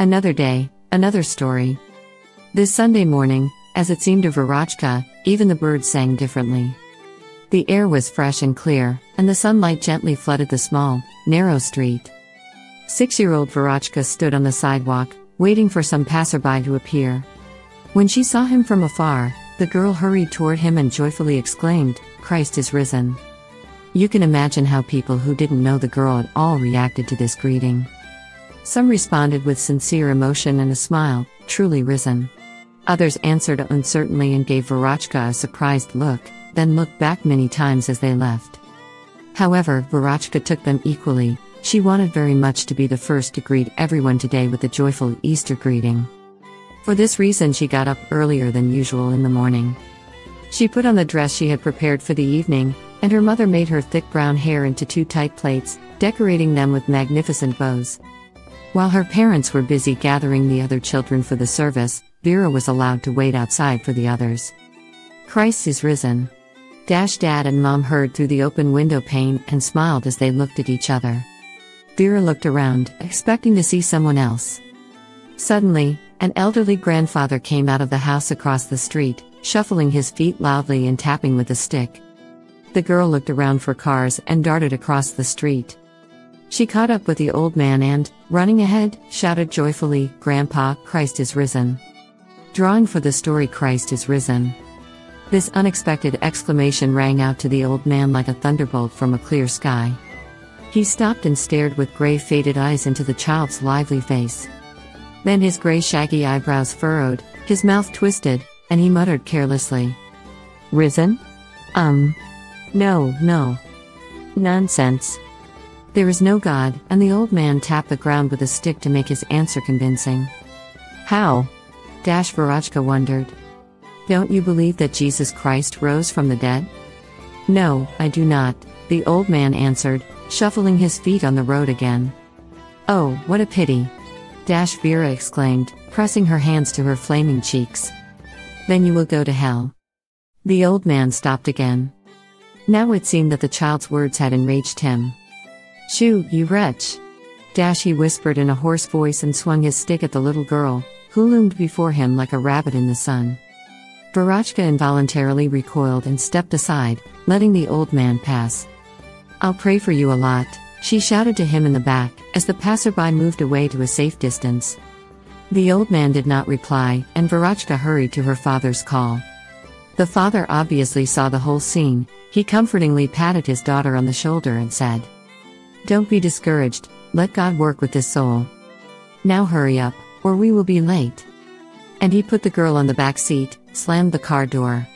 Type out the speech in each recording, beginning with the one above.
Another day, another story. This Sunday morning, as it seemed to Verotchka, even the birds sang differently. The air was fresh and clear, and the sunlight gently flooded the small, narrow street. 6-year-old Verotchka stood on the sidewalk, waiting for some passerby to appear. When she saw him from afar, the girl hurried toward him and joyfully exclaimed, "Christ is risen." You can imagine how people who didn't know the girl at all reacted to this greeting. Some responded with sincere emotion and a smile, "Truly risen." Others answered uncertainly and gave Verotchka a surprised look, then looked back many times as they left. However, Verotchka took them equally. She wanted very much to be the first to greet everyone today with a joyful Easter greeting. For this reason she got up earlier than usual in the morning. She put on the dress she had prepared for the evening, and her mother made her thick brown hair into 2 tight plaits, decorating them with magnificent bows. While her parents were busy gathering the other children for the service, Vera was allowed to wait outside for the others. "Christ is risen." Dad and Mom heard through the open window pane and smiled as they looked at each other. Vera looked around, expecting to see someone else. Suddenly, an elderly grandfather came out of the house across the street, shuffling his feet loudly and tapping with a stick. The girl looked around for cars and darted across the street. She caught up with the old man and, running ahead, shouted joyfully, "Grandpa, Christ is risen." Drawing for the story "Christ is risen." This unexpected exclamation rang out to the old man like a thunderbolt from a clear sky. He stopped and stared with gray faded eyes into the child's lively face. Then his gray shaggy eyebrows furrowed, his mouth twisted, and he muttered carelessly, "Risen? No. Nonsense. There is no God," and the old man tapped the ground with a stick to make his answer convincing. "How?" Verotchka wondered. "Don't you believe that Jesus Christ rose from the dead?" "No, I do not," the old man answered, shuffling his feet on the road again. "Oh, what a pity!" Vera exclaimed, pressing her hands to her flaming cheeks. "Then you will go to hell." The old man stopped again. Now it seemed that the child's words had enraged him. "Shoo, you wretch!" He whispered in a hoarse voice and swung his stick at the little girl, who loomed before him like a rabbit in the sun. Verotchka involuntarily recoiled and stepped aside, letting the old man pass. "I'll pray for you a lot," she shouted to him in the back, as the passerby moved away to a safe distance. The old man did not reply, and Verotchka hurried to her father's call. The father obviously saw the whole scene. He comfortingly patted his daughter on the shoulder and said, "Don't be discouraged, let God work with this soul. Now hurry up, or we will be late." And he put the girl on the back seat, slammed the car door.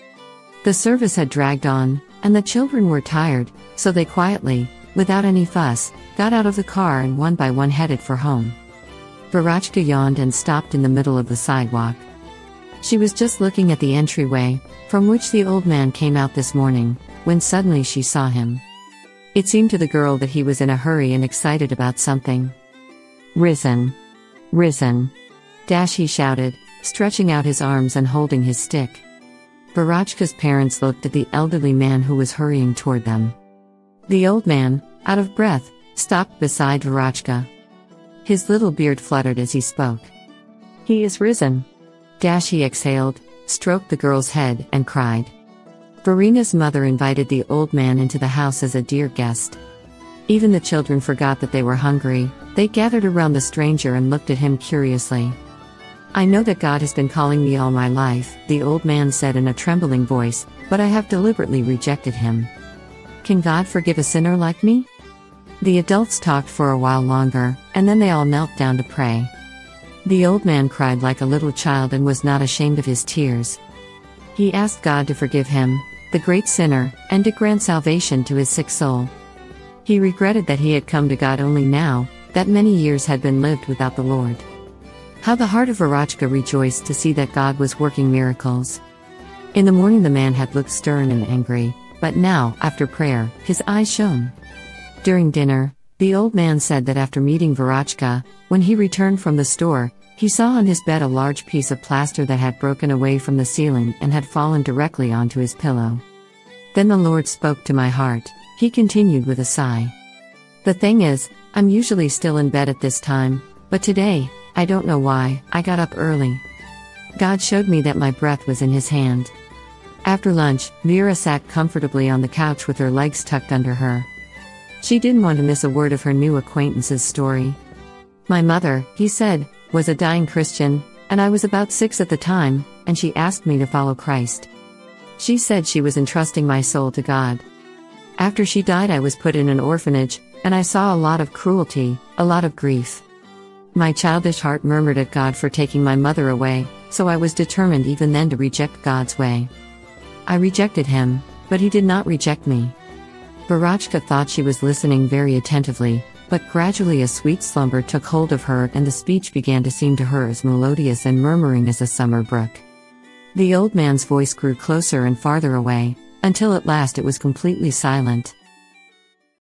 The service had dragged on, and the children were tired, so they quietly, without any fuss, got out of the car and one by one headed for home. Verotchka yawned and stopped in the middle of the sidewalk. She was just looking at the entryway, from which the old man came out this morning, when suddenly she saw him. It seemed to the girl that he was in a hurry and excited about something. "Risen! Risen!" He shouted, stretching out his arms and holding his stick. Verotchka's parents looked at the elderly man who was hurrying toward them. The old man, out of breath, stopped beside Verotchka. His little beard fluttered as he spoke. "He is risen!" He exhaled, stroked the girl's head, and cried. Verina's mother invited the old man into the house as a dear guest. Even the children forgot that they were hungry. They gathered around the stranger and looked at him curiously. "I know that God has been calling me all my life," the old man said in a trembling voice, "but I have deliberately rejected him. Can God forgive a sinner like me?" The adults talked for a while longer, and then they all knelt down to pray. The old man cried like a little child and was not ashamed of his tears. He asked God to forgive him, the great sinner, and to grant salvation to his sick soul. He regretted that he had come to God only now, that many years had been lived without the Lord. How the heart of Verotchka rejoiced to see that God was working miracles. In the morning the man had looked stern and angry, but now, after prayer, his eyes shone. During dinner, the old man said that after meeting Verotchka, when he returned from the store, he saw on his bed a large piece of plaster that had broken away from the ceiling and had fallen directly onto his pillow. "Then the Lord spoke to my heart," he continued with a sigh. "The thing is, I'm usually still in bed at this time, but today, I don't know why, I got up early. God showed me that my breath was in His hand. After lunch, Vera sat comfortably on the couch with her legs tucked under her. She didn't want to miss a word of her new acquaintance's story. My mother, he said, was a dying Christian, and I was about 6 at the time, and she asked me to follow Christ. She said she was entrusting my soul to God. After she died, I was put in an orphanage, and I saw a lot of cruelty, a lot of grief. My childish heart murmured at God for taking my mother away, so I was determined even then to reject God's way. I rejected Him, but He did not reject me. Verochka thought she was listening very attentively, but gradually a sweet slumber took hold of her and the speech began to seem to her as melodious and murmuring as a summer brook. The old man's voice grew closer and farther away, until at last it was completely silent.